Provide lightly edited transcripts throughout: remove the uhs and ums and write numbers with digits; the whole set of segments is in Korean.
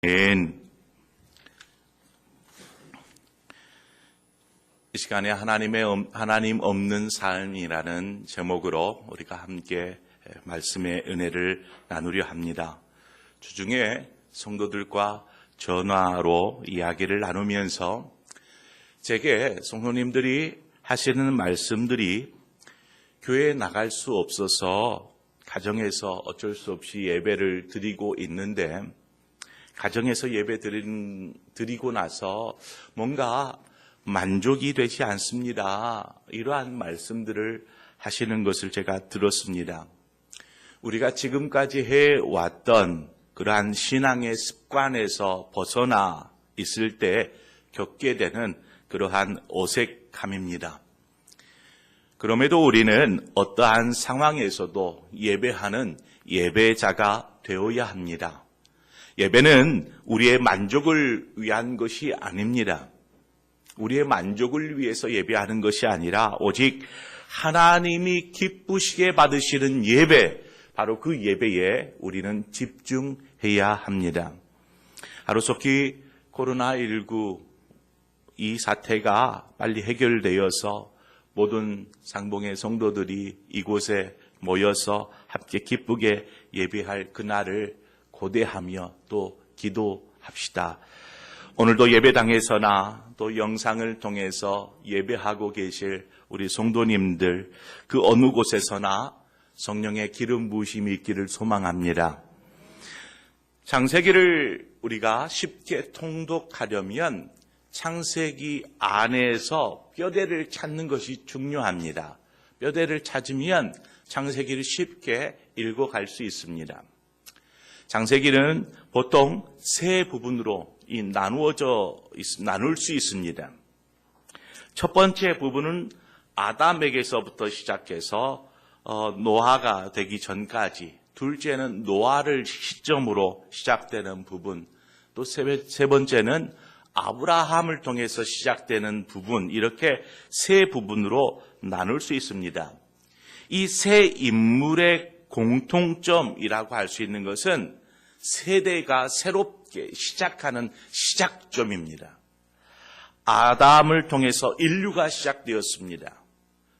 이 시간에 하나님 없는 삶이라는 제목으로 우리가 함께 말씀의 은혜를 나누려 합니다. 주중에 성도들과 전화로 이야기를 나누면서 제게 성도님들이 하시는 말씀들이 교회에 나갈 수 없어서 가정에서 어쩔 수 없이 예배를 드리고 있는데, 가정에서 예배 드리고 나서 뭔가 만족이 되지 않습니다. 이러한 말씀들을 하시는 것을 제가 들었습니다. 우리가 지금까지 해왔던 그러한 신앙의 습관에서 벗어나 있을 때 겪게 되는 그러한 어색함입니다. 그럼에도 우리는 어떠한 상황에서도 예배하는 예배자가 되어야 합니다. 예배는 우리의 만족을 위한 것이 아닙니다. 우리의 만족을 위해서 예배하는 것이 아니라 오직 하나님이 기쁘시게 받으시는 예배, 바로 그 예배에 우리는 집중해야 합니다. 하루속히 코로나19 이 사태가 빨리 해결되어서 모든 상봉의 성도들이 이곳에 모여서 함께 기쁘게 예배할 그날을 고대하며 또 기도합시다. 오늘도 예배당에서나 또 영상을 통해서 예배하고 계실 우리 성도님들, 그 어느 곳에서나 성령의 기름 부으심이 있기를 소망합니다. 창세기를 우리가 쉽게 통독하려면 창세기 안에서 뼈대를 찾는 것이 중요합니다. 뼈대를 찾으면 창세기를 쉽게 읽어갈 수 있습니다. 창세기는 보통 세 부분으로 나눌 수 있습니다. 첫 번째 부분은 아담에게서부터 시작해서 노아가 되기 전까지, 둘째는 노아를 시점으로 시작되는 부분, 또 세 번째는 아브라함을 통해서 시작되는 부분, 이렇게 세 부분으로 나눌 수 있습니다. 이 세 인물의 공통점이라고 할 수 있는 것은 세대가 새롭게 시작하는 시작점입니다. 아담을 통해서 인류가 시작되었습니다.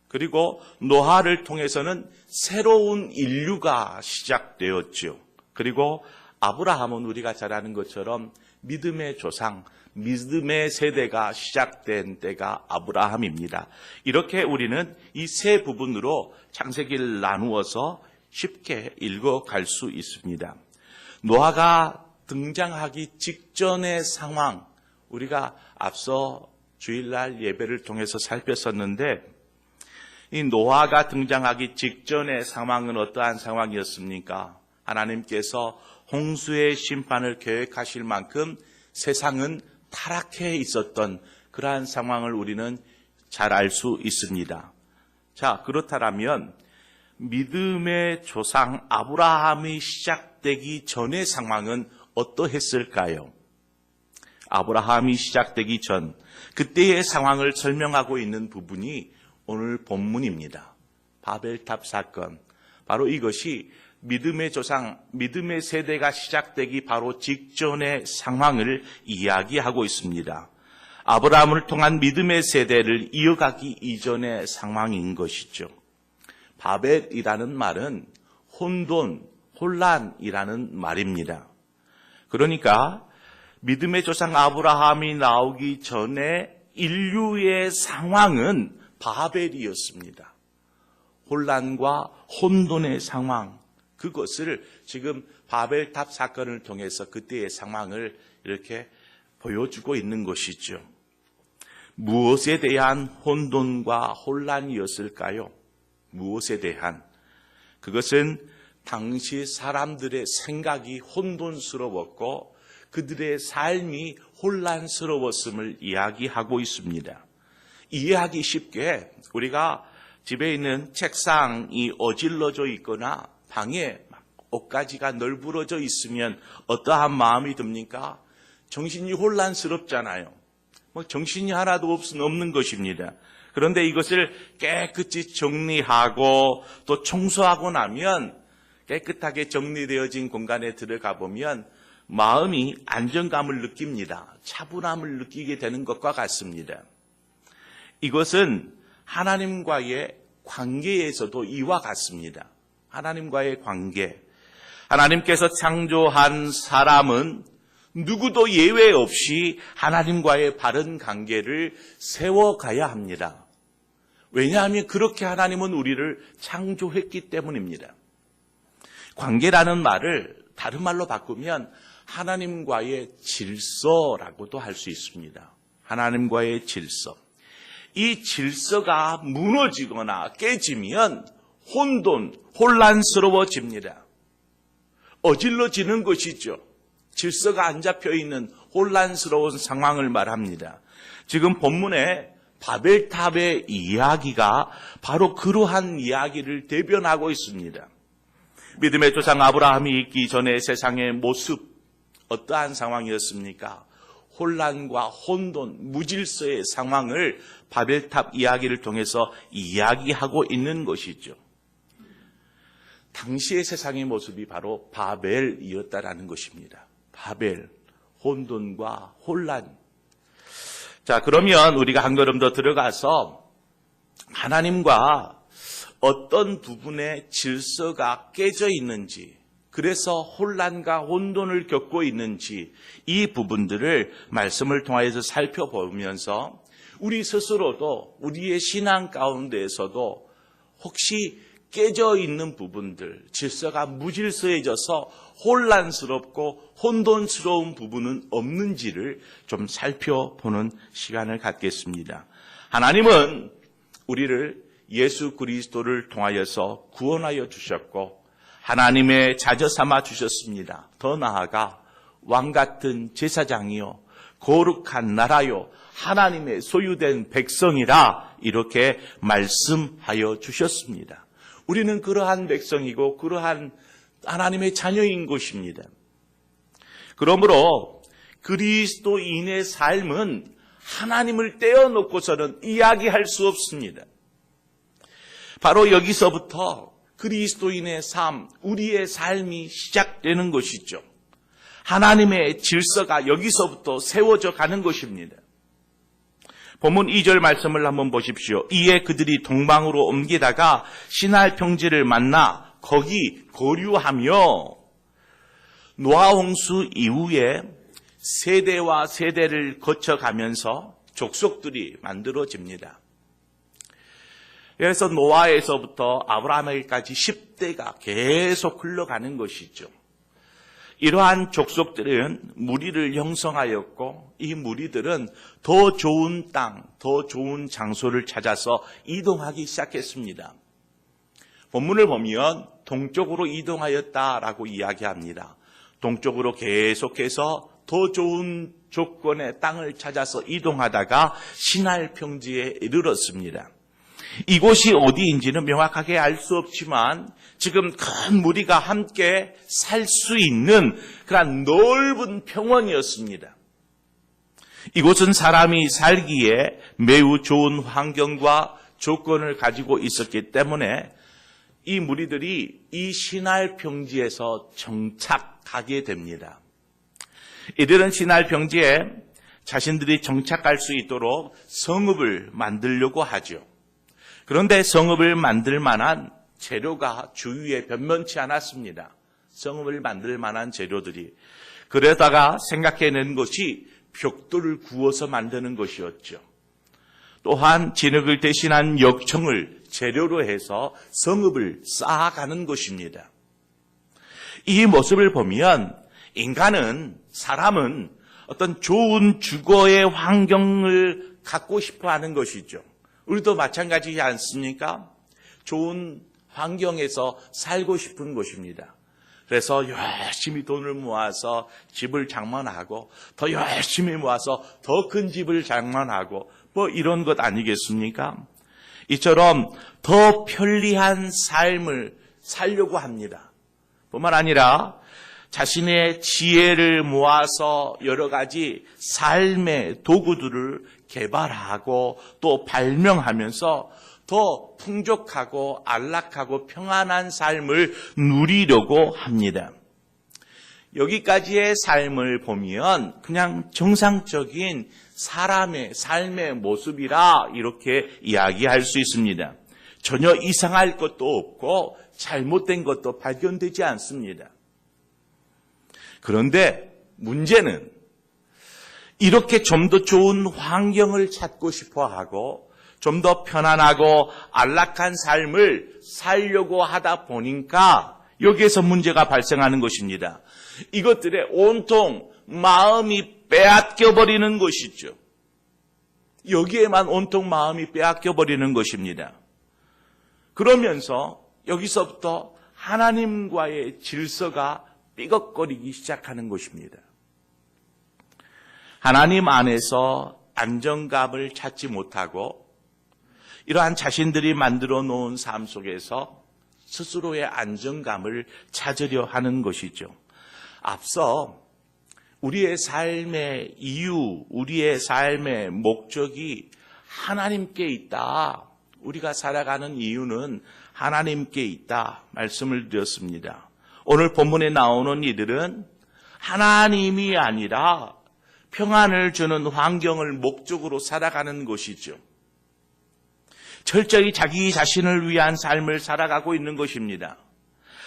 그리고 노아를 통해서는 새로운 인류가 시작되었죠. 그리고 아브라함은 우리가 잘 아는 것처럼 믿음의 조상, 믿음의 세대가 시작된 때가 아브라함입니다. 이렇게 우리는 이 세 부분으로 창세기를 나누어서 쉽게 읽어갈 수 있습니다. 노아가 등장하기 직전의 상황, 우리가 앞서 주일날 예배를 통해서 살폈었는데, 이 노아가 등장하기 직전의 상황은 어떠한 상황이었습니까? 하나님께서 홍수의 심판을 계획하실 만큼 세상은 타락해 있었던 그러한 상황을 우리는 잘 알 수 있습니다. 자, 그렇다면 믿음의 조상 아브라함이 시작되기 전의 상황은 어떠했을까요? 아브라함이 시작되기 전, 그때의 상황을 설명하고 있는 부분이 오늘 본문입니다. 바벨탑 사건. 바로 이것이 믿음의 조상, 믿음의 세대가 시작되기 바로 직전의 상황을 이야기하고 있습니다. 아브라함을 통한 믿음의 세대를 이어가기 이전의 상황인 것이죠. 바벨이라는 말은 혼돈, 혼란이라는 말입니다. 그러니까 믿음의 조상 아브라함이 나오기 전에 인류의 상황은 바벨이었습니다. 혼란과 혼돈의 상황, 그것을 지금 바벨탑 사건을 통해서 그때의 상황을 이렇게 보여주고 있는 것이죠. 무엇에 대한 혼돈과 혼란이었을까요? 무엇에 대한? 그것은 당시 사람들의 생각이 혼돈스러웠고 그들의 삶이 혼란스러웠음을 이야기하고 있습니다. 이해하기 쉽게 우리가 집에 있는 책상이 어질러져 있거나 방에 옷가지가 널브러져 있으면 어떠한 마음이 듭니까? 정신이 혼란스럽잖아요. 정신이 하나도 없는 것입니다. 그런데 이것을 깨끗이 정리하고 또 청소하고 나면 깨끗하게 정리되어진 공간에 들어가 보면 마음이 안정감을 느낍니다. 차분함을 느끼게 되는 것과 같습니다. 이것은 하나님과의 관계에서도 이와 같습니다. 하나님과의 관계. 하나님께서 창조한 사람은 누구도 예외 없이 하나님과의 바른 관계를 세워가야 합니다. 왜냐하면 그렇게 하나님은 우리를 창조했기 때문입니다. 관계라는 말을 다른 말로 바꾸면 하나님과의 질서라고도 할 수 있습니다. 하나님과의 질서. 이 질서가 무너지거나 깨지면 혼란스러워집니다. 어질러지는 것이죠. 질서가 안 잡혀 있는 혼란스러운 상황을 말합니다. 지금 본문에 바벨탑의 이야기가 바로 그러한 이야기를 대변하고 있습니다. 믿음의 조상 아브라함이 있기 전에 세상의 모습 어떠한 상황이었습니까? 혼란과 혼돈, 무질서의 상황을 바벨탑 이야기를 통해서 이야기하고 있는 것이죠. 당시의 세상의 모습이 바로 바벨이었다라는 것입니다. 바벨, 혼돈과 혼란. 자, 그러면 우리가 한 걸음 더 들어가서 하나님과 어떤 부분의 질서가 깨져 있는지, 그래서 혼란과 혼돈을 겪고 있는지 이 부분들을 말씀을 통해서 살펴보면서 우리 스스로도 우리의 신앙 가운데에서도 혹시 깨져 있는 부분들, 질서가 무질서해져서 혼란스럽고 혼돈스러운 부분은 없는지를 좀 살펴보는 시간을 갖겠습니다. 하나님은 우리를 예수 그리스도를 통하여서 구원하여 주셨고 하나님의 자녀 삼아 주셨습니다. 더 나아가 왕같은 제사장이요 거룩한 나라요 하나님의 소유된 백성이라 이렇게 말씀하여 주셨습니다. 우리는 그러한 백성이고 그러한 하나님의 자녀인 것입니다. 그러므로 그리스도인의 삶은 하나님을 떼어놓고서는 이야기할 수 없습니다. 바로 여기서부터 그리스도인의 삶, 우리의 삶이 시작되는 것이죠. 하나님의 질서가 여기서부터 세워져 가는 것입니다. 본문 2절 말씀을 한번 보십시오. 이에 그들이 동방으로 옮기다가 시날 평지를 만나 거기 거류하며 노아 홍수 이후에 세대와 세대를 거쳐가면서 족속들이 만들어집니다. 그래서 노아에서부터 아브라함에게까지 10대가 계속 흘러가는 것이죠. 이러한 족속들은 무리를 형성하였고 이 무리들은 더 좋은 땅, 더 좋은 장소를 찾아서 이동하기 시작했습니다. 본문을 보면 동쪽으로 이동하였다라고 이야기합니다. 동쪽으로 계속해서 더 좋은 조건의 땅을 찾아서 이동하다가 시날 평지에 이르렀습니다. 이곳이 어디인지는 명확하게 알 수 없지만 지금 큰 무리가 함께 살 수 있는 그런 넓은 평원이었습니다. 이곳은 사람이 살기에 매우 좋은 환경과 조건을 가지고 있었기 때문에 이 무리들이 이 시날 평지에서 정착하게 됩니다. 이들은 시날 평지에 자신들이 정착할 수 있도록 성읍을 만들려고 하죠. 그런데 성읍을 만들 만한 재료가 주위에 변변치 않았습니다. 성읍을 만들 만한 재료들이. 그러다가 생각해낸 것이 벽돌을 구워서 만드는 것이었죠. 또한 진흙을 대신한 역청을 재료로 해서 성읍을 쌓아가는 것입니다. 이 모습을 보면 사람은 어떤 좋은 주거의 환경을 갖고 싶어 하는 것이죠. 우리도 마찬가지지 않습니까? 좋은 환경에서 살고 싶은 것입니다. 그래서 열심히 돈을 모아서 집을 장만하고 더 열심히 모아서 더 큰 집을 장만하고 뭐 이런 것 아니겠습니까? 이처럼 더 편리한 삶을 살려고 합니다. 뿐만 아니라 자신의 지혜를 모아서 여러 가지 삶의 도구들을 개발하고 또 발명하면서 더 풍족하고 안락하고 평안한 삶을 누리려고 합니다. 여기까지의 삶을 보면 그냥 정상적인 사람의 삶의 모습이라 이렇게 이야기할 수 있습니다. 전혀 이상할 것도 없고 잘못된 것도 발견되지 않습니다. 그런데 문제는 이렇게 좀 더 좋은 환경을 찾고 싶어 하고 좀 더 편안하고 안락한 삶을 살려고 하다 보니까 여기에서 문제가 발생하는 것입니다. 이것들의 온통 마음이 빼앗겨버리는 것이죠. 여기에만 온통 마음이 빼앗겨버리는 것입니다. 그러면서 여기서부터 하나님과의 질서가 삐걱거리기 시작하는 것입니다. 하나님 안에서 안정감을 찾지 못하고 이러한 자신들이 만들어 놓은 삶 속에서 스스로의 안정감을 찾으려 하는 것이죠. 앞서 우리의 삶의 이유, 우리의 삶의 목적이 하나님께 있다. 우리가 살아가는 이유는 하나님께 있다. 말씀을 드렸습니다. 오늘 본문에 나오는 이들은 하나님이 아니라 평안을 주는 환경을 목적으로 살아가는 것이죠. 철저히 자기 자신을 위한 삶을 살아가고 있는 것입니다.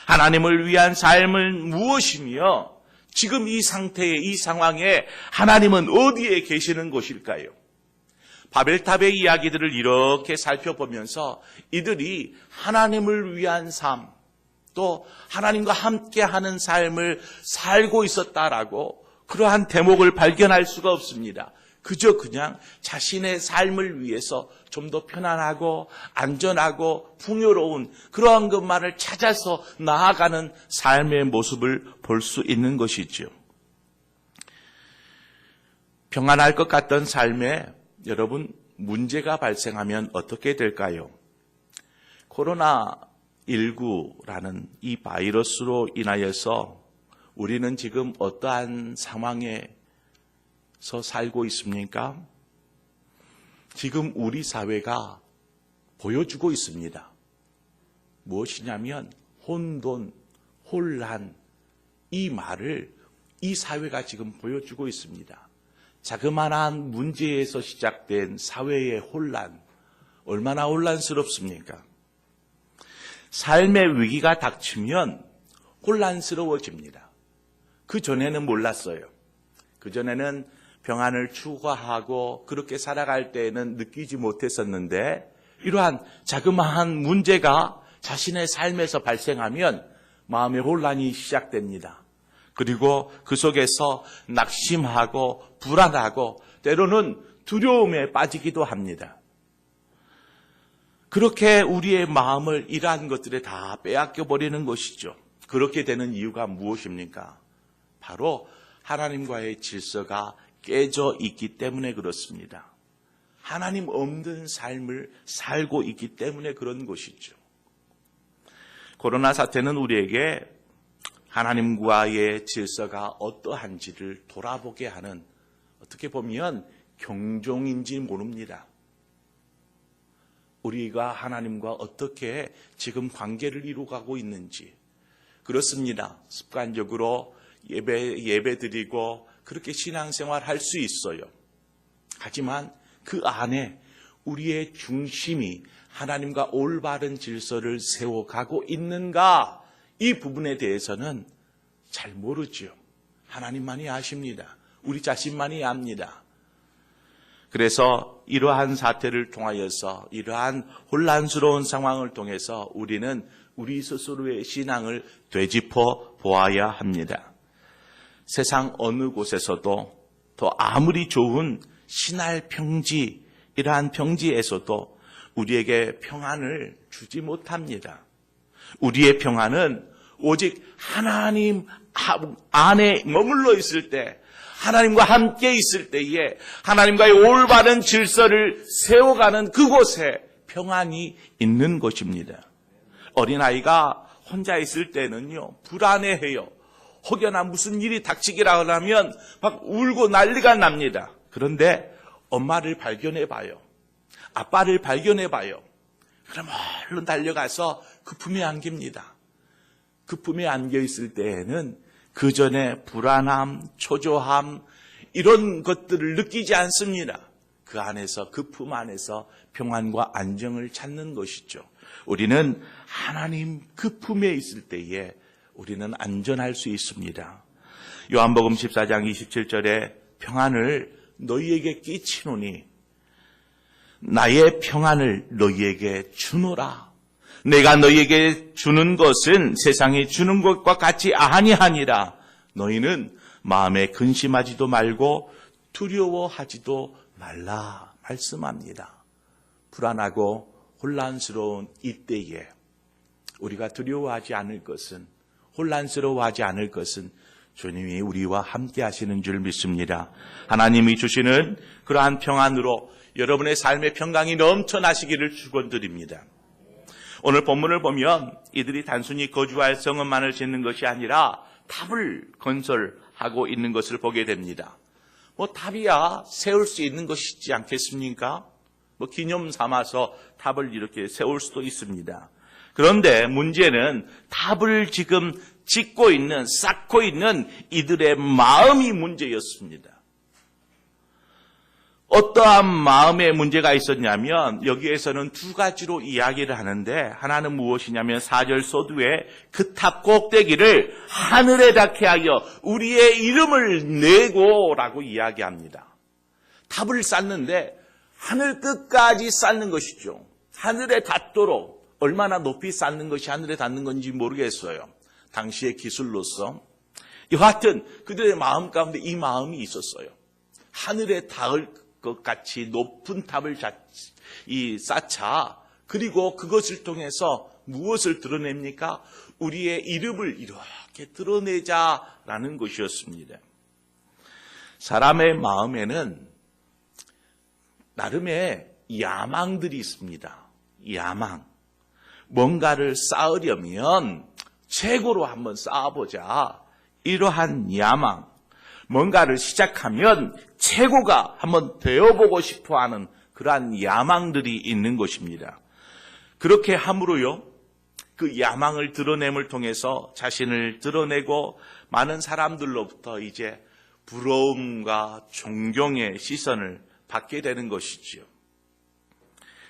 하나님을 위한 삶은 무엇이며 지금 이 상태에, 이 상황에 하나님은 어디에 계시는 것일까요? 바벨탑의 이야기들을 이렇게 살펴보면서 이들이 하나님을 위한 삶, 또 하나님과 함께하는 삶을 살고 있었다라고 그러한 대목을 발견할 수가 없습니다. 그저 그냥 자신의 삶을 위해서 좀 더 편안하고 안전하고 풍요로운 그러한 것만을 찾아서 나아가는 삶의 모습을 볼 수 있는 것이죠. 평안할 것 같던 삶에 여러분 문제가 발생하면 어떻게 될까요? 코로나19라는 이 바이러스로 인하여서 우리는 지금 어떠한 상황에서 살고 있습니까? 지금 우리 사회가 보여주고 있습니다. 무엇이냐면 혼돈, 혼란, 이 말을 이 사회가 지금 보여주고 있습니다. 자그마한 문제에서 시작된 사회의 혼란, 얼마나 혼란스럽습니까? 삶의 위기가 닥치면 혼란스러워집니다. 그전에는 몰랐어요. 그전에는 평안을 추구하고 그렇게 살아갈 때에는 느끼지 못했었는데 이러한 자그마한 문제가 자신의 삶에서 발생하면 마음의 혼란이 시작됩니다. 그리고 그 속에서 낙심하고 불안하고 때로는 두려움에 빠지기도 합니다. 그렇게 우리의 마음을 이러한 것들에 다 빼앗겨버리는 것이죠. 그렇게 되는 이유가 무엇입니까? 바로 하나님과의 질서가 깨져 있기 때문에 그렇습니다. 하나님 없는 삶을 살고 있기 때문에 그런 것이죠. 코로나 사태는 우리에게 하나님과의 질서가 어떠한지를 돌아보게 하는, 어떻게 보면 경종인지 모릅니다. 우리가 하나님과 어떻게 지금 관계를 이루어가고 있는지. 그렇습니다. 습관적으로 예배 드리고 그렇게 신앙생활 할 수 있어요. 하지만 그 안에 우리의 중심이 하나님과 올바른 질서를 세워가고 있는가? 이 부분에 대해서는 잘 모르죠. 하나님만이 아십니다. 우리 자신만이 압니다. 그래서 이러한 사태를 통하여서, 이러한 혼란스러운 상황을 통해서 우리는 우리 스스로의 신앙을 되짚어 보아야 합니다. 세상 어느 곳에서도 더 아무리 좋은 신할 평지, 이러한 평지에서도 우리에게 평안을 주지 못합니다. 우리의 평안은 오직 하나님 안에 머물러 있을 때, 하나님과 함께 있을 때에 하나님과의 올바른 질서를 세워가는 그곳에 평안이 있는 것입니다. 어린아이가 혼자 있을 때는요, 불안해해요. 혹여나 무슨 일이 닥치기라 하면 막 울고 난리가 납니다. 그런데 엄마를 발견해봐요. 아빠를 발견해봐요. 그럼 얼른 달려가서 그 품에 안깁니다. 그 품에 안겨 있을 때에는 그 전에 불안함, 초조함 이런 것들을 느끼지 않습니다. 그 안에서, 그 품 안에서 평안과 안정을 찾는 것이죠. 우리는 하나님 그 품에 있을 때에 우리는 안전할 수 있습니다. 요한복음 14장 27절에 평안을 너희에게 끼치노니 나의 평안을 너희에게 주노라. 내가 너희에게 주는 것은 세상이 주는 것과 같이 아니하니라. 너희는 마음에 근심하지도 말고 두려워하지도 말라 말씀합니다. 불안하고 혼란스러운 이때에 우리가 두려워하지 않을 것은, 혼란스러워하지 않을 것은 주님이 우리와 함께 하시는 줄 믿습니다. 하나님이 주시는 그러한 평안으로 여러분의 삶의 평강이 넘쳐나시기를 축원드립니다. 오늘 본문을 보면 이들이 단순히 거주할 성읍만을 짓는 것이 아니라 탑을 건설하고 있는 것을 보게 됩니다. 탑이야 세울 수 있는 것이지 않겠습니까? 기념 삼아서 탑을 이렇게 세울 수도 있습니다. 그런데 문제는 탑을 지금 짓고 있는, 쌓고 있는 이들의 마음이 문제였습니다. 어떠한 마음의 문제가 있었냐면 여기에서는 두 가지로 이야기를 하는데, 하나는 무엇이냐면 4절 서두에 그 탑 꼭대기를 하늘에 닿게 하여 우리의 이름을 내고라고 이야기합니다. 탑을 쌓는데 하늘 끝까지 쌓는 것이죠. 하늘에 닿도록. 얼마나 높이 쌓는 것이 하늘에 닿는 건지 모르겠어요. 당시의 기술로서. 여하튼 그들의 마음 가운데 이 마음이 있었어요. 하늘에 닿을 것 같이 높은 탑을 쌓자. 그리고 그것을 통해서 무엇을 드러냅니까? 우리의 이름을 이렇게 드러내자라는 것이었습니다. 사람의 마음에는 나름의 야망들이 있습니다. 야망. 뭔가를 쌓으려면 최고로 한번 쌓아보자. 이러한 야망. 뭔가를 시작하면 최고가 한번 되어보고 싶어하는 그러한 야망들이 있는 것입니다. 그렇게 함으로요, 그 야망을 드러냄을 통해서 자신을 드러내고 많은 사람들로부터 이제 부러움과 존경의 시선을 받게 되는 것이지요.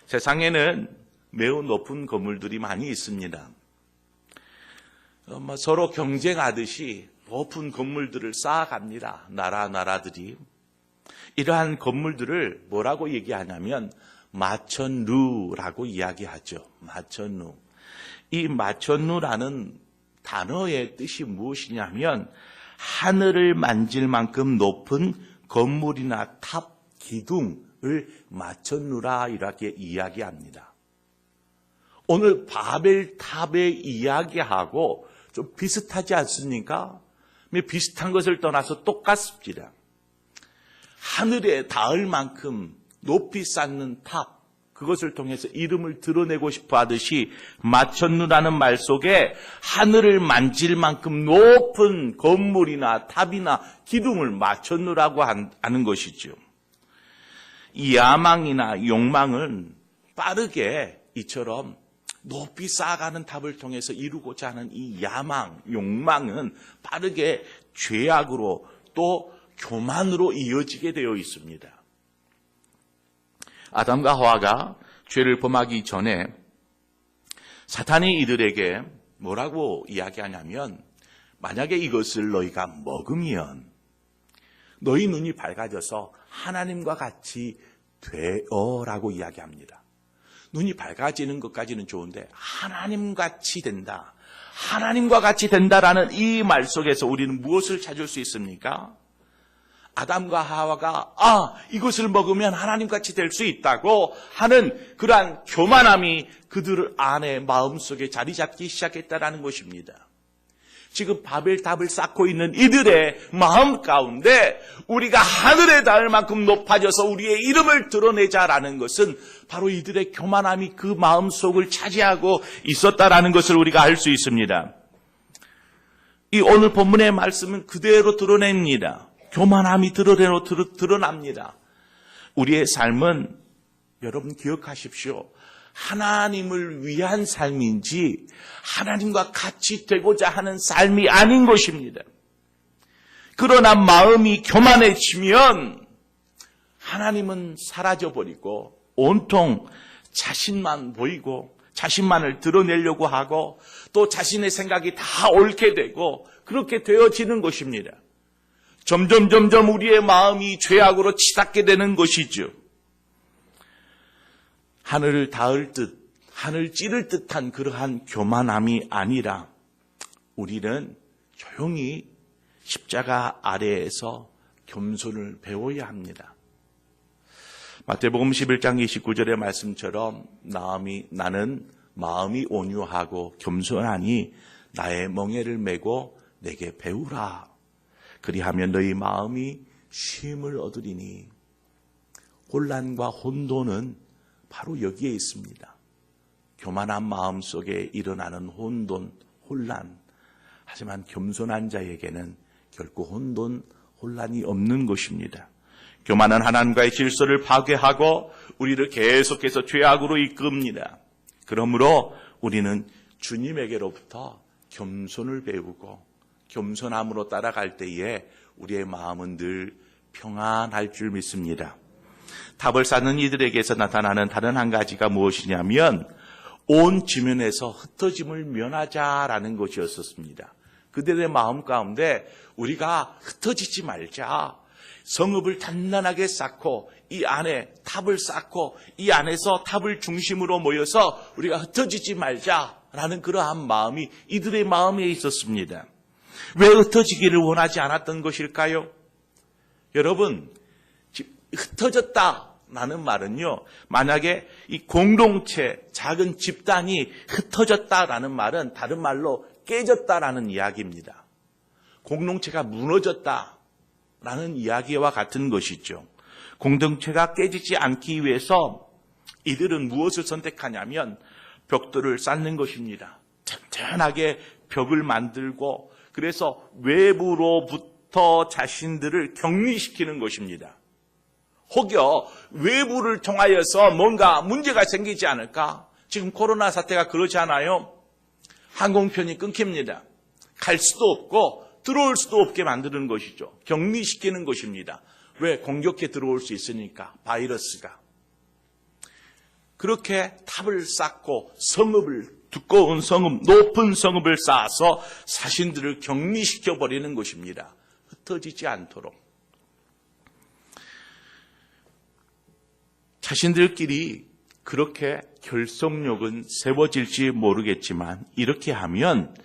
세상에는 매우 높은 건물들이 많이 있습니다. 서로 경쟁하듯이 높은 건물들을 쌓아갑니다. 나라들이. 이러한 건물들을 뭐라고 얘기하냐면 마천루라고 이야기하죠. 마천루. 이 마천루라는 단어의 뜻이 무엇이냐면 하늘을 만질 만큼 높은 건물이나 탑, 기둥을 마천루라 이렇게 이야기합니다. 오늘 바벨탑의 이야기하고 좀 비슷하지 않습니까? 비슷한 것을 떠나서 똑같습니다. 하늘에 닿을 만큼 높이 쌓는 탑, 그것을 통해서 이름을 드러내고 싶어 하듯이 마천루라는 말 속에 하늘을 만질 만큼 높은 건물이나 탑이나 기둥을 마천루라고 하는 것이죠. 이 야망이나 욕망은 빠르게 이처럼 높이 쌓아가는 탑을 통해서 이루고자 하는 이 야망, 욕망은 빠르게 죄악으로 또 교만으로 이어지게 되어 있습니다. 아담과 하와가 죄를 범하기 전에 사탄이 이들에게 뭐라고 이야기하냐면 만약에 이것을 너희가 먹으면 너희 눈이 밝아져서 하나님과 같이 되어라고 이야기합니다. 눈이 밝아지는 것까지는 좋은데 하나님같이 된다. 하나님과 같이 된다라는 이 말 속에서 우리는 무엇을 찾을 수 있습니까? 아담과 하와가 이것을 먹으면 하나님같이 될 수 있다고 하는 그러한 교만함이 그들 안에 마음속에 자리 잡기 시작했다라는 것입니다. 지금 바벨탑을 쌓고 있는 이들의 마음 가운데 우리가 하늘에 닿을 만큼 높아져서 우리의 이름을 드러내자라는 것은 바로 이들의 교만함이 그 마음속을 차지하고 있었다라는 것을 우리가 알 수 있습니다. 이 오늘 본문의 말씀은 그대로 드러냅니다. 교만함이 드러납니다. 우리의 삶은 여러분 기억하십시오. 하나님을 위한 삶인지 하나님과 같이 되고자 하는 삶이 아닌 것입니다. 그러나 마음이 교만해지면 하나님은 사라져버리고 온통 자신만 보이고 자신만을 드러내려고 하고 또 자신의 생각이 다 옳게 되고 그렇게 되어지는 것입니다. 점점 우리의 마음이 죄악으로 치닫게 되는 것이죠. 하늘을 닿을 듯, 하늘 찌를 듯한 그러한 교만함이 아니라 우리는 조용히 십자가 아래에서 겸손을 배워야 합니다. 마태복음 11장 29절의 말씀처럼 나는 마음이 온유하고 겸손하니 나의 멍에를 메고 내게 배우라. 그리하면 너희 마음이 쉼을 얻으리니. 혼란과 혼돈은 바로 여기에 있습니다. 교만한 마음 속에 일어나는 혼돈, 혼란. 하지만 겸손한 자에게는 결코 혼란이 없는 것입니다. 교만은 하나님과의 질서를 파괴하고 우리를 계속해서 죄악으로 이끕니다. 그러므로 우리는 주님에게로부터 겸손을 배우고 겸손함으로 따라갈 때에 우리의 마음은 늘 평안할 줄 믿습니다. 탑을 쌓는 이들에게서 나타나는 다른 한 가지가 무엇이냐면 온 지면에서 흩어짐을 면하자라는 것이었습니다. 그들의 마음 가운데 우리가 흩어지지 말자. 성읍을 단단하게 쌓고 이 안에 탑을 쌓고 이 안에서 탑을 중심으로 모여서 우리가 흩어지지 말자라는 그러한 마음이 이들의 마음에 있었습니다. 왜 흩어지기를 원하지 않았던 것일까요? 여러분, 흩어졌다라는 말은요, 만약에 이 공동체, 작은 집단이 흩어졌다라는 말은 다른 말로 깨졌다라는 이야기입니다. 공동체가 무너졌다라는 이야기와 같은 것이죠. 공동체가 깨지지 않기 위해서 이들은 무엇을 선택하냐면 벽돌을 쌓는 것입니다. 튼튼하게 벽을 만들고 그래서 외부로부터 자신들을 격리시키는 것입니다. 혹여 외부를 통하여서 뭔가 문제가 생기지 않을까? 지금 코로나 사태가 그러지 않아요? 항공편이 끊깁니다. 갈 수도 없고 들어올 수도 없게 만드는 것이죠. 격리시키는 것입니다. 왜? 공격해 들어올 수 있으니까, 바이러스가. 그렇게 탑을 쌓고 두꺼운 성읍, 높은 성읍을 쌓아서 자신들을 격리시켜버리는 것입니다. 흩어지지 않도록. 자신들끼리 그렇게 결속력은 세워질지 모르겠지만 이렇게 하면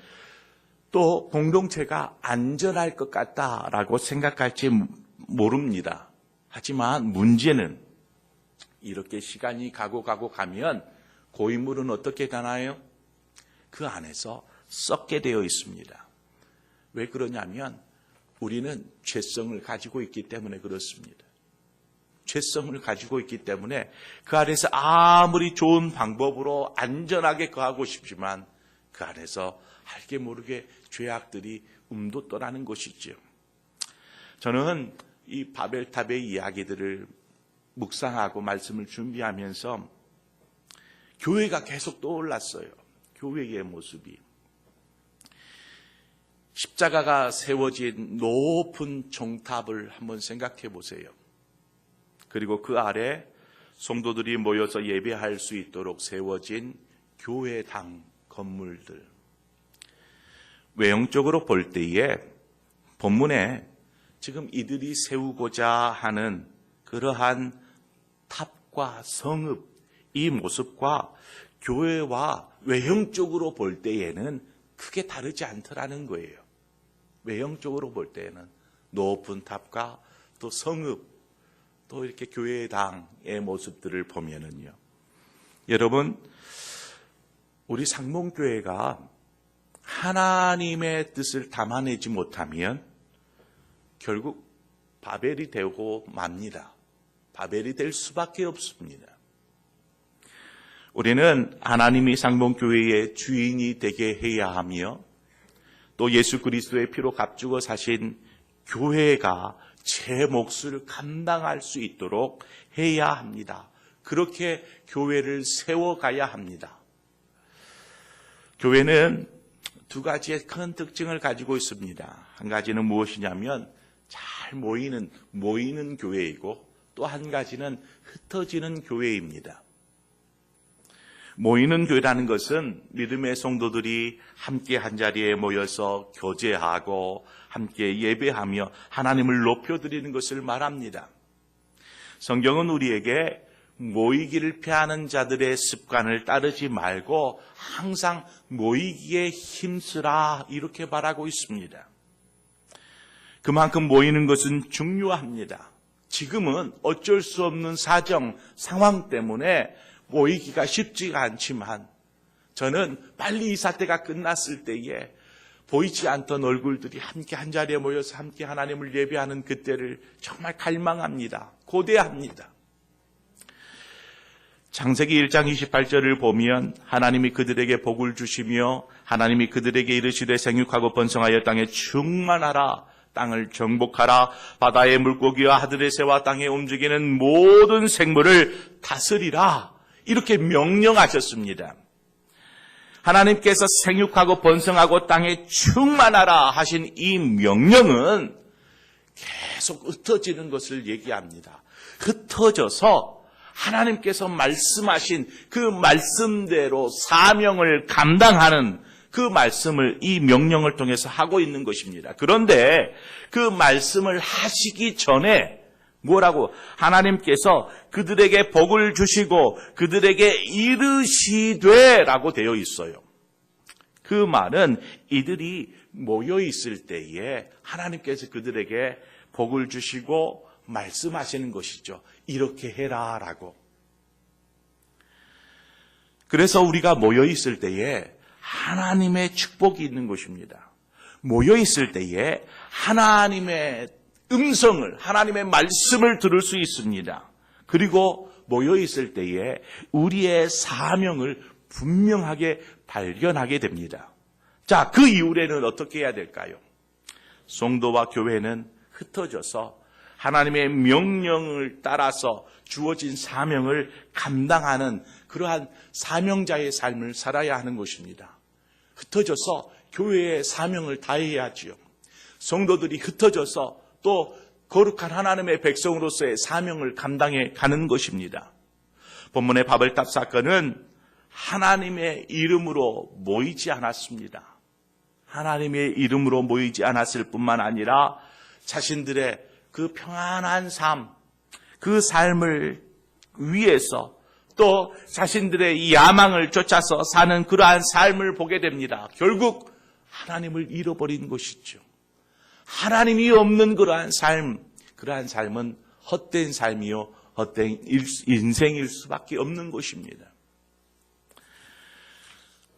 또 공동체가 안전할 것 같다라고 생각할지 모릅니다. 하지만 문제는 이렇게 시간이 가고 가면 고인물은 어떻게 되나요? 그 안에서 썩게 되어 있습니다. 왜 그러냐면 우리는 죄성을 가지고 있기 때문에 그렇습니다. 죄성을 가지고 있기 때문에 그 안에서 아무리 좋은 방법으로 안전하게 거하고 싶지만 그 안에서 알게 모르게 죄악들이 움돋더라는 것이죠. 저는 이 바벨탑의 이야기들을 묵상하고 말씀을 준비하면서 교회가 계속 떠올랐어요. 교회의 모습이. 십자가가 세워진 높은 종탑을 한번 생각해 보세요. 그리고 그 아래 성도들이 모여서 예배할 수 있도록 세워진 교회당 건물들. 외형적으로 볼 때에 본문에 지금 이들이 세우고자 하는 그러한 탑과 성읍, 이 모습과 교회와 외형적으로 볼 때에는 크게 다르지 않더라는 거예요. 외형적으로 볼 때에는 높은 탑과 또 성읍, 또 이렇게 교회당의 모습들을 보면은요. 여러분, 우리 상봉교회가 하나님의 뜻을 담아내지 못하면 결국 바벨이 되고 맙니다. 바벨이 될 수밖에 없습니다. 우리는 하나님이 상봉교회의 주인이 되게 해야 하며 또 예수 그리스도의 피로 값주고 사신 교회가 제 몫을 감당할 수 있도록 해야 합니다. 그렇게 교회를 세워가야 합니다. 교회는 두 가지의 큰 특징을 가지고 있습니다. 한 가지는 무엇이냐면 잘 모이는 교회이고 또 한 가지는 흩어지는 교회입니다. 모이는 교회라는 것은 믿음의 성도들이 함께 한자리에 모여서 교제하고 함께 예배하며 하나님을 높여드리는 것을 말합니다. 성경은 우리에게 모이기를 피하는 자들의 습관을 따르지 말고 항상 모이기에 힘쓰라 이렇게 말하고 있습니다. 그만큼 모이는 것은 중요합니다. 지금은 어쩔 수 없는 상황 때문에 모이기가 쉽지가 않지만 저는 빨리 이 사태가 끝났을 때에 보이지 않던 얼굴들이 함께 한자리에 모여서 함께 하나님을 예배하는 그때를 정말 갈망합니다. 고대합니다. 창세기 1장 28절을 보면 하나님이 그들에게 복을 주시며 하나님이 그들에게 이르시되 생육하고 번성하여 땅에 충만하라 땅을 정복하라 바다의 물고기와 하늘의 새와 땅에 움직이는 모든 생물을 다스리라 이렇게 명령하셨습니다. 하나님께서 생육하고 번성하고 땅에 충만하라 하신 이 명령은 계속 흩어지는 것을 얘기합니다. 흩어져서 하나님께서 말씀하신 그 말씀대로 사명을 감당하는 그 말씀을 이 명령을 통해서 하고 있는 것입니다. 그런데 그 말씀을 하시기 전에 뭐라고? 하나님께서 그들에게 복을 주시고 그들에게 이르시되 라고 되어 있어요. 그 말은 이들이 모여 있을 때에 하나님께서 그들에게 복을 주시고 말씀하시는 것이죠. 이렇게 해라 라고. 그래서 우리가 모여 있을 때에 하나님의 축복이 있는 것입니다. 모여 있을 때에 하나님의 음성을, 하나님의 말씀을 들을 수 있습니다. 그리고 모여 있을 때에 우리의 사명을 분명하게 발견하게 됩니다. 자, 그 이후에는 어떻게 해야 될까요? 성도와 교회는 흩어져서 하나님의 명령을 따라서 주어진 사명을 감당하는 그러한 사명자의 삶을 살아야 하는 것입니다. 흩어져서 교회의 사명을 다해야지요. 성도들이 흩어져서 또 거룩한 하나님의 백성으로서의 사명을 감당해 가는 것입니다. 본문의 바벨탑 사건은 하나님의 이름으로 모이지 않았습니다. 하나님의 이름으로 모이지 않았을 뿐만 아니라 자신들의 그 평안한 삶, 그 삶을 위해서 또 자신들의 야망을 쫓아서 사는 그러한 삶을 보게 됩니다. 결국 하나님을 잃어버린 것이죠. 하나님이 없는 그러한 삶은 헛된 삶이요, 헛된 인생일 수밖에 없는 것입니다.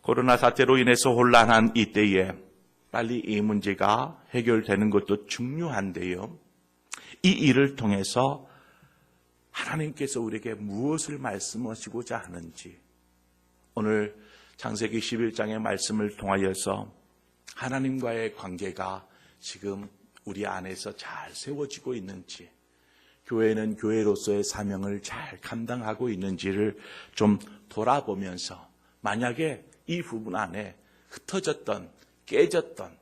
코로나 사태로 인해서 혼란한 이때에 빨리 이 문제가 해결되는 것도 중요한데요. 이 일을 통해서 하나님께서 우리에게 무엇을 말씀하시고자 하는지 오늘 창세기 11장의 말씀을 통하여서 하나님과의 관계가 지금 우리 안에서 잘 세워지고 있는지, 교회는 교회로서의 사명을 잘 감당하고 있는지를 좀 돌아보면서 만약에 이 부분 안에 흩어졌던, 깨졌던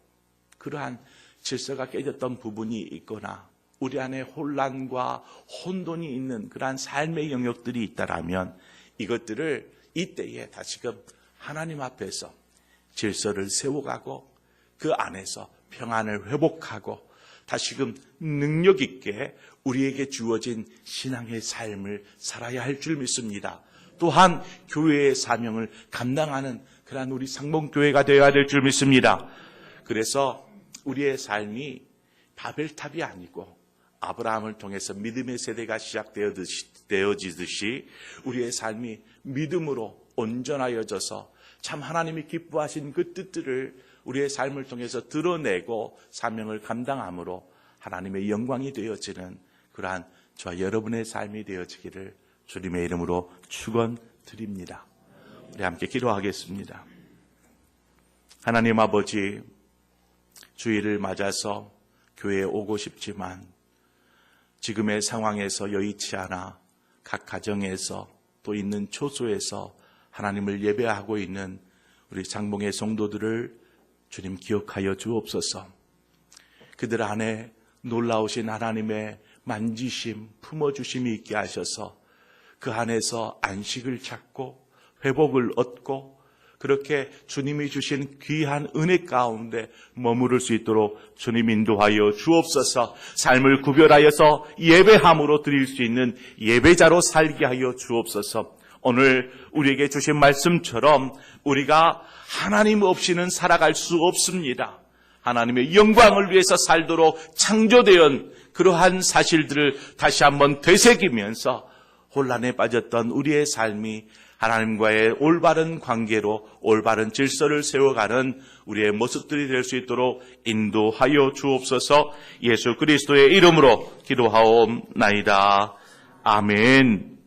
그러한 질서가 깨졌던 부분이 있거나 우리 안에 혼란과 혼돈이 있는 그러한 삶의 영역들이 있다라면 이것들을 이때에 다시금 하나님 앞에서 질서를 세워가고 그 안에서 평안을 회복하고 다시금 능력 있게 우리에게 주어진 신앙의 삶을 살아야 할 줄 믿습니다. 또한 교회의 사명을 감당하는 그러한 우리 상봉교회가 되어야 될 줄 믿습니다. 그래서 우리의 삶이 바벨탑이 아니고 아브라함을 통해서 믿음의 세대가 시작되어지듯이 우리의 삶이 믿음으로 온전하여져서 참 하나님이 기뻐하신 그 뜻들을 우리의 삶을 통해서 드러내고 사명을 감당함으로 하나님의 영광이 되어지는 그러한 저와 여러분의 삶이 되어지기를 주님의 이름으로 축원드립니다. 우리 함께 기도하겠습니다. 하나님 아버지, 주일을 맞아서 교회에 오고 싶지만 지금의 상황에서 여의치 않아 각 가정에서 또 있는 초소에서 하나님을 예배하고 있는 우리 상봉의 성도들을 주님 기억하여 주옵소서. 그들 안에 놀라우신 하나님의 만지심, 품어주심이 있게 하셔서 그 안에서 안식을 찾고 회복을 얻고 그렇게 주님이 주신 귀한 은혜 가운데 머무를 수 있도록 주님 인도하여 주옵소서. 삶을 구별하여서 예배함으로 드릴 수 있는 예배자로 살게 하여 주옵소서. 오늘 우리에게 주신 말씀처럼 우리가 하나님 없이는 살아갈 수 없습니다. 하나님의 영광을 위해서 살도록 창조되은 그러한 사실들을 다시 한번 되새기면서 혼란에 빠졌던 우리의 삶이 하나님과의 올바른 관계로 올바른 질서를 세워가는 우리의 모습들이 될 수 있도록 인도하여 주옵소서. 예수 그리스도의 이름으로 기도하옵나이다. 아멘.